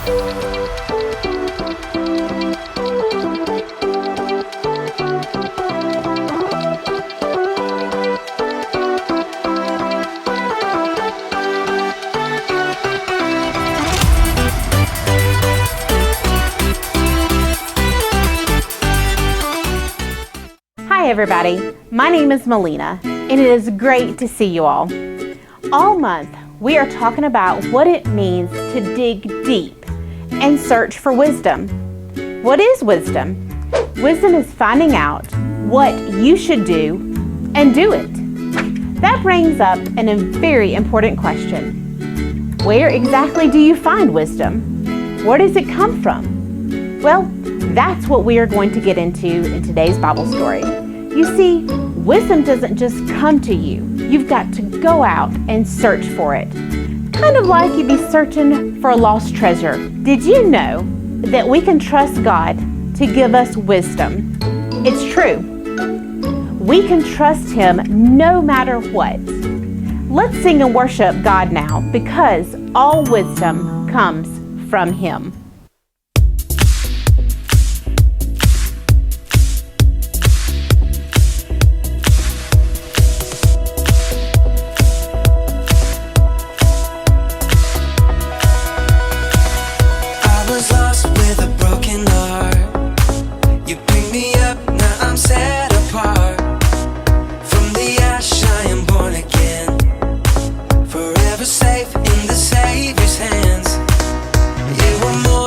Hi everybody, my name is Melina, and it is great to see you all. All month, we are talking about what it means to dig deep and search for wisdom. What is wisdom? Wisdom is finding out what you should do and do it. That brings up a very important question. Where exactly do you find wisdom? Where does it come from? Well, that's what we are going to get into in today's Bible story. You see, wisdom doesn't just come to you. You've got to go out and search for it. Kind of like you'd be searching for a lost treasure. Did you know that we can trust God to give us wisdom? It's true. We can trust Him no matter what. Let's sing and worship God now, because all wisdom comes from Him. Safe in the Savior's hands. You were more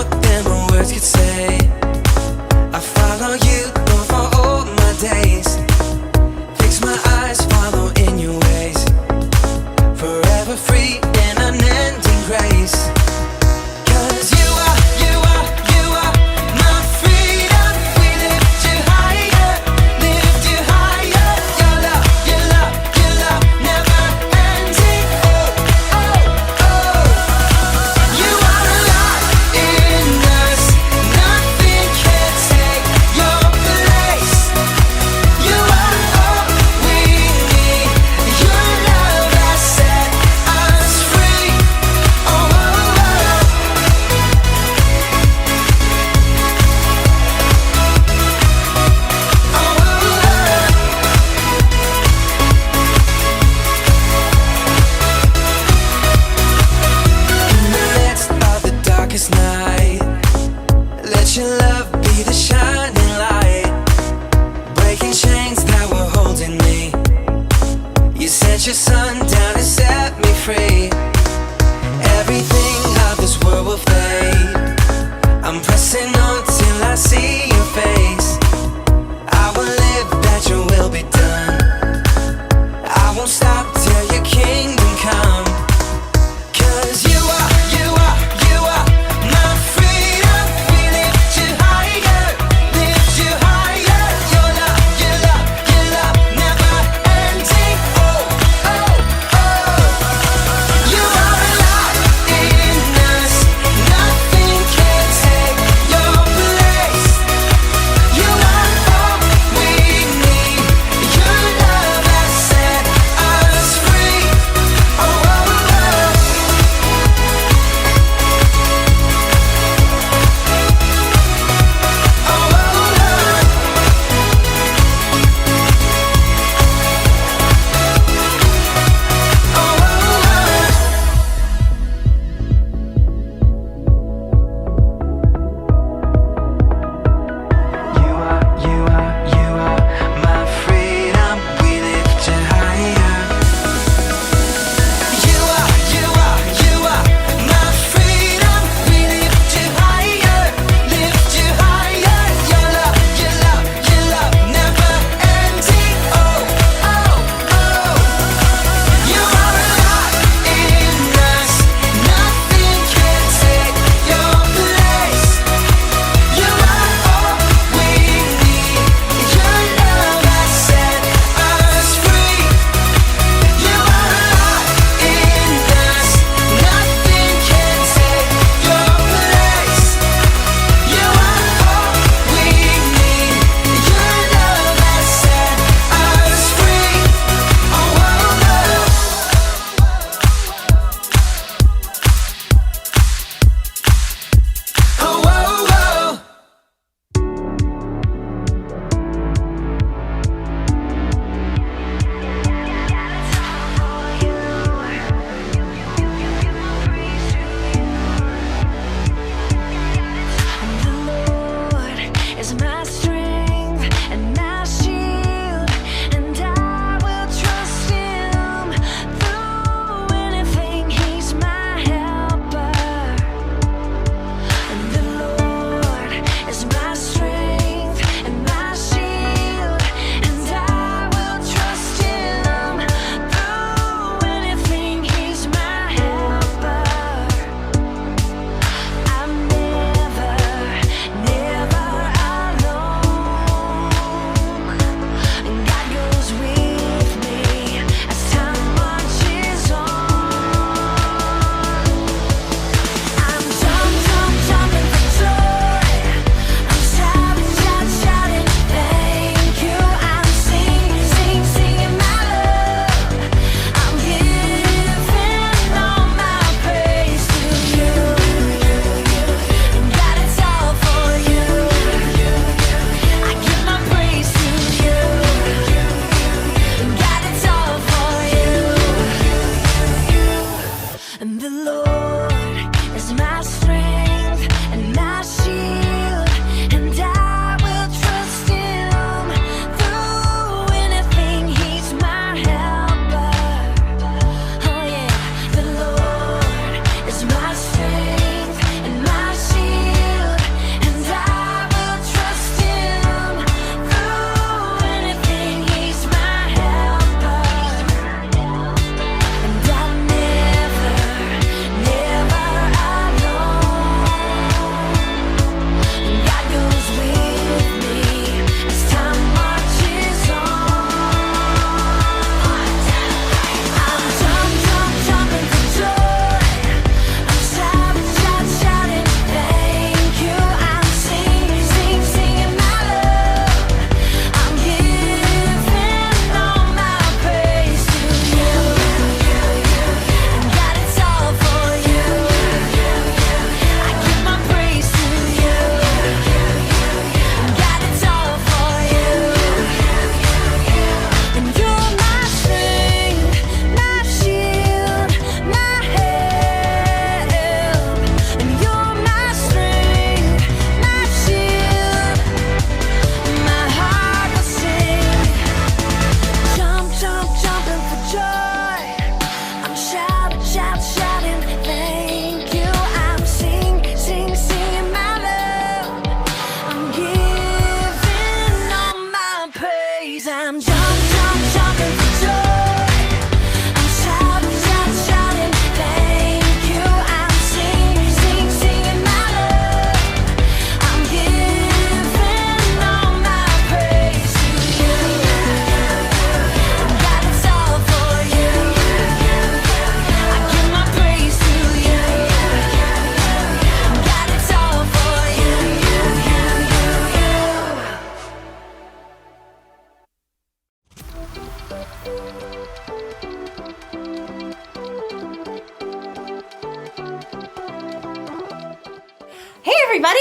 Hey everybody!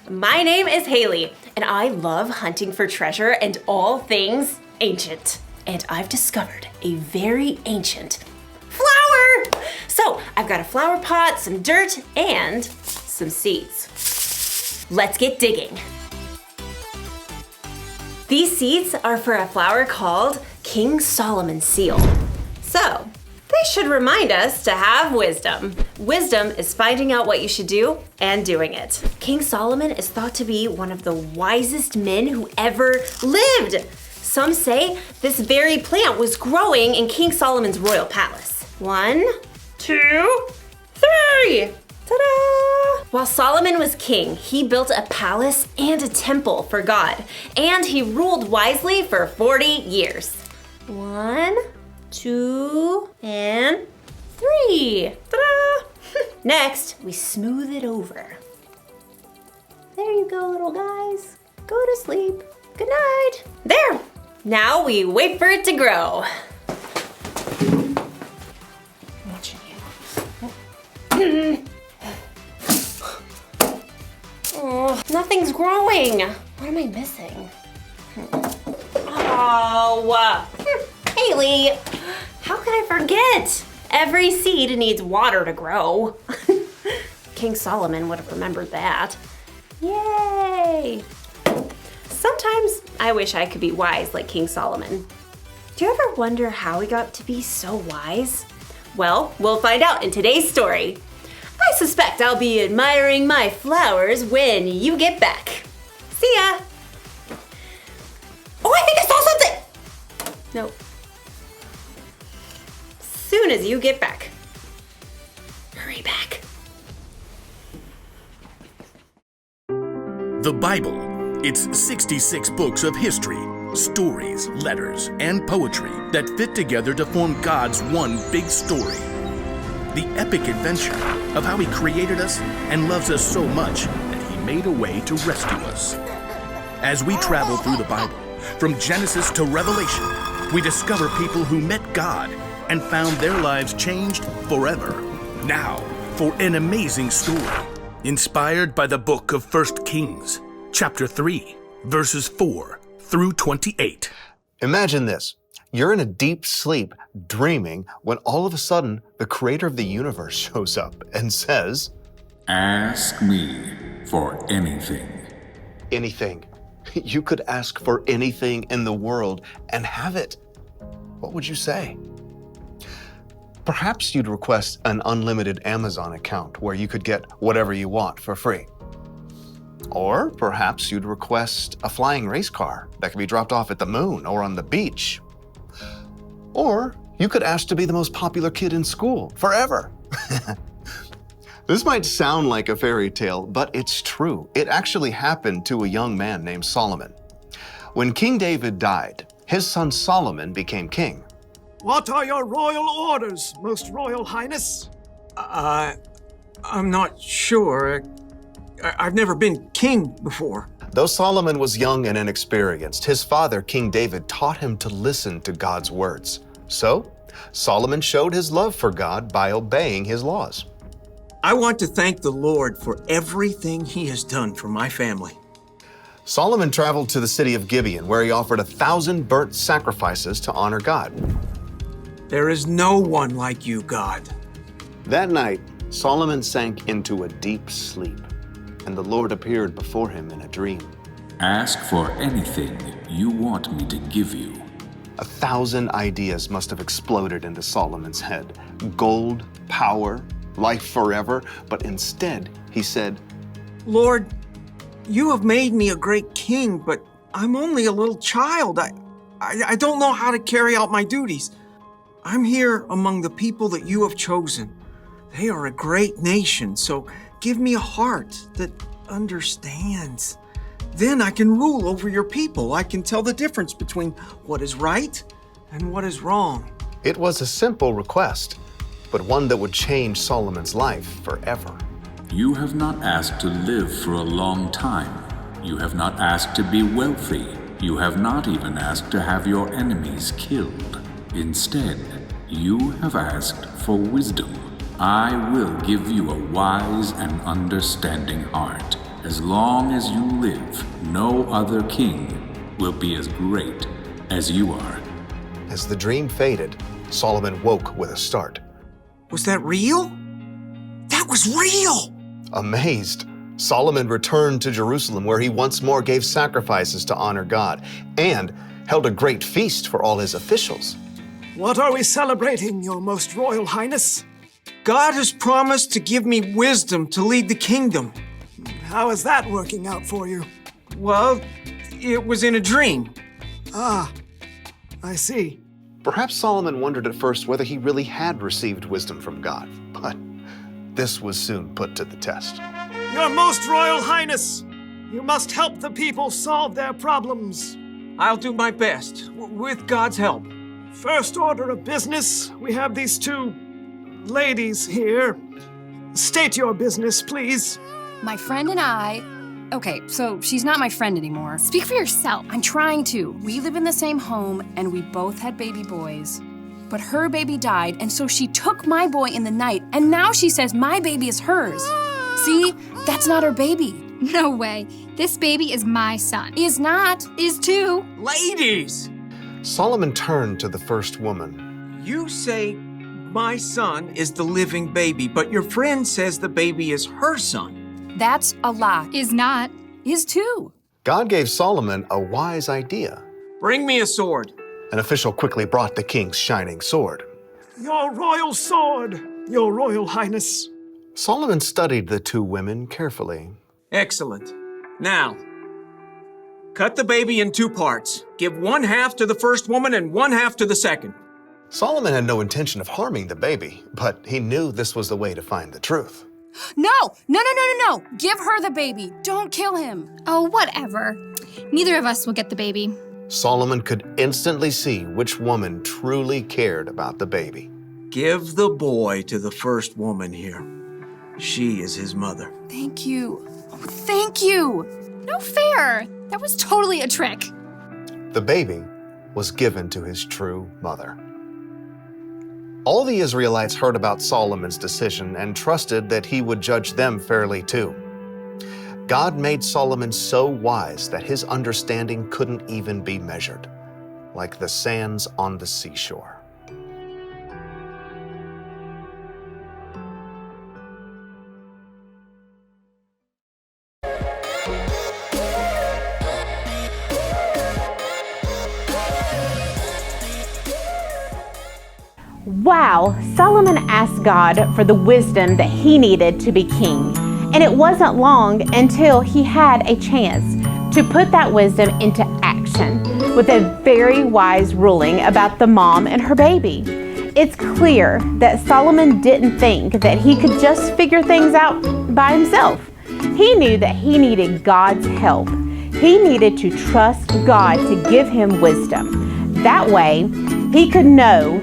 My name is Haley, and I love hunting for treasure and all things ancient. And I've discovered a very ancient flower! So, I've got a flower pot, some dirt, and some seeds. Let's get digging. These seeds are for a flower called King Solomon's seal. So, they should remind us to have wisdom. Wisdom is finding out what you should do and doing it. King Solomon is thought to be one of the wisest men who ever lived. Some say this very plant was growing in King Solomon's royal palace. 1, 2, 3! Ta-da! While Solomon was king, he built a palace and a temple for God, and he ruled wisely for 40 years. 1, 2, and 3. Ta-da! Next, we smooth it over. There you go, little guys. Go to sleep. Good night. There! Now we wait for it to grow. I'm watching you. Oh, nothing's growing. What am I missing? Oh, Haley, how could I forget? Every seed needs water to grow. King Solomon would have remembered that. Yay! Sometimes I wish I could be wise like King Solomon. Do you ever wonder how he got to be so wise? Well, we'll find out in today's story. I suspect I'll be admiring my flowers when you get back. See ya! Oh, I think I saw something! Nope. Soon as you get back. Hurry back. The Bible. It's 66 books of history, stories, letters, and poetry that fit together to form God's one big story. The epic adventure of how He created us and loves us so much that He made a way to rescue us. As we travel through the Bible, from Genesis to Revelation, we discover people who met God and found their lives changed forever. Now, for an amazing story, inspired by the book of 1 Kings, chapter 3, verses 4 through 28. Imagine this. You're in a deep sleep, dreaming, when all of a sudden, the creator of the universe shows up and says, "Ask me for anything." Anything. You could ask for anything in the world and have it. What would you say? Perhaps you'd request an unlimited Amazon account where you could get whatever you want for free. Or perhaps you'd request a flying race car that could be dropped off at the moon or on the beach. Or you could ask to be the most popular kid in school forever. This might sound like a fairy tale, but it's true. It actually happened to a young man named Solomon. When King David died, his son Solomon became king. What are your royal orders, Most Royal Highness? I'm not sure. I've never been king before. Though Solomon was young and inexperienced, his father, King David, taught him to listen to God's words. So, Solomon showed his love for God by obeying his laws. I want to thank the Lord for everything He has done for my family. Solomon traveled to the city of Gibeon, where he offered 1,000 burnt sacrifices to honor God. There is no one like you, God. That night, Solomon sank into a deep sleep, and the Lord appeared before him in a dream. Ask for anything you want me to give you. 1,000 ideas must have exploded into Solomon's head. Gold, power, life forever. But instead, he said, Lord, you have made me a great king, but I'm only a little child. I don't know how to carry out my duties. I'm here among the people that you have chosen. They are a great nation, so give me a heart that understands. Then I can rule over your people. I can tell the difference between what is right and what is wrong. It was a simple request, but one that would change Solomon's life forever. You have not asked to live for a long time. You have not asked to be wealthy. You have not even asked to have your enemies killed. Instead, you have asked for wisdom. I will give you a wise and understanding heart. As long as you live, no other king will be as great as you are. As the dream faded, Solomon woke with a start. Was that real? That was real! Amazed, Solomon returned to Jerusalem, where he once more gave sacrifices to honor God and held a great feast for all his officials. What are we celebrating, Your Most Royal Highness? God has promised to give me wisdom to lead the kingdom. How is that working out for you? Well, it was in a dream. Ah, I see. Perhaps Solomon wondered at first whether he really had received wisdom from God, but this was soon put to the test. Your Most Royal Highness, you must help the people solve their problems. I'll do my best, with God's help. First order of business, we have these two ladies here. State your business, please. My friend and I... Okay, so she's not my friend anymore. Speak for yourself. I'm trying to. We live in the same home, and we both had baby boys. But her baby died, and so she took my boy in the night, and now she says my baby is hers. See? That's not her baby. No way. This baby is my son. Is not. Is too. Ladies! Solomon turned to the first woman. You say my son is the living baby, but your friend says the baby is her son. That's a lie. Is not. Is too. God gave Solomon a wise idea. Bring me a sword. An official quickly brought the king's shining sword. Your royal sword, Your Royal Highness. Solomon studied the two women carefully. Excellent. Now, cut the baby in two parts. Give one half to the first woman and one half to the second. Solomon had no intention of harming the baby, but he knew this was the way to find the truth. No! Give her the baby. Don't kill him. Oh, whatever. Neither of us will get the baby. Solomon could instantly see which woman truly cared about the baby. Give the boy to the first woman here. She is his mother. Thank you. Oh, thank you. No fair. That was totally a trick. The baby was given to his true mother. All the Israelites heard about Solomon's decision and trusted that he would judge them fairly too. God made Solomon so wise that his understanding couldn't even be measured, like the sands on the seashore. Wow, Solomon asked God for the wisdom that he needed to be king. And it wasn't long until he had a chance to put that wisdom into action with a very wise ruling about the mom and her baby. It's clear that Solomon didn't think that he could just figure things out by himself. He knew that he needed God's help. He needed to trust God to give him wisdom. That way, he could know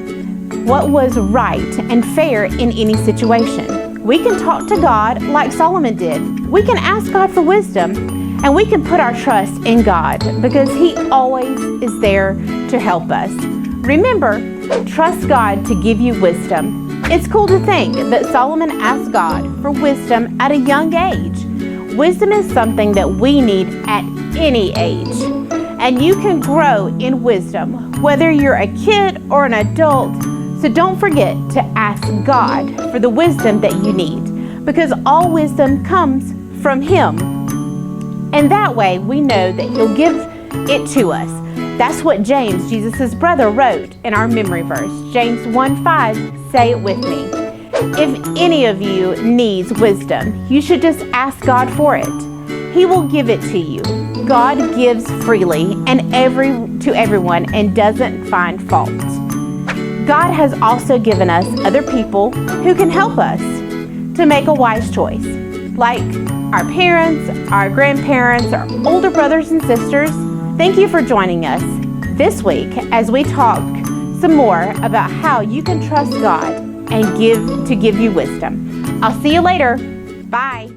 what was right and fair in any situation. We can talk to God like Solomon did. We can ask God for wisdom, and we can put our trust in God because He always is there to help us. Remember, trust God to give you wisdom. It's cool to think that Solomon asked God for wisdom at a young age. Wisdom is something that we need at any age. And you can grow in wisdom, whether you're a kid or an adult. So don't forget to ask God for the wisdom that you need, because all wisdom comes from Him. And that way we know that He'll give it to us. That's what James, Jesus' brother, wrote in our memory verse. James 1:5, say it with me. If any of you needs wisdom, you should just ask God for it. He will give it to you. God gives freely and to everyone and doesn't find fault. God has also given us other people who can help us to make a wise choice, like our parents, our grandparents, our older brothers and sisters. Thank you for joining us this week as we talk some more about how you can trust God and give you wisdom. I'll see you later. Bye.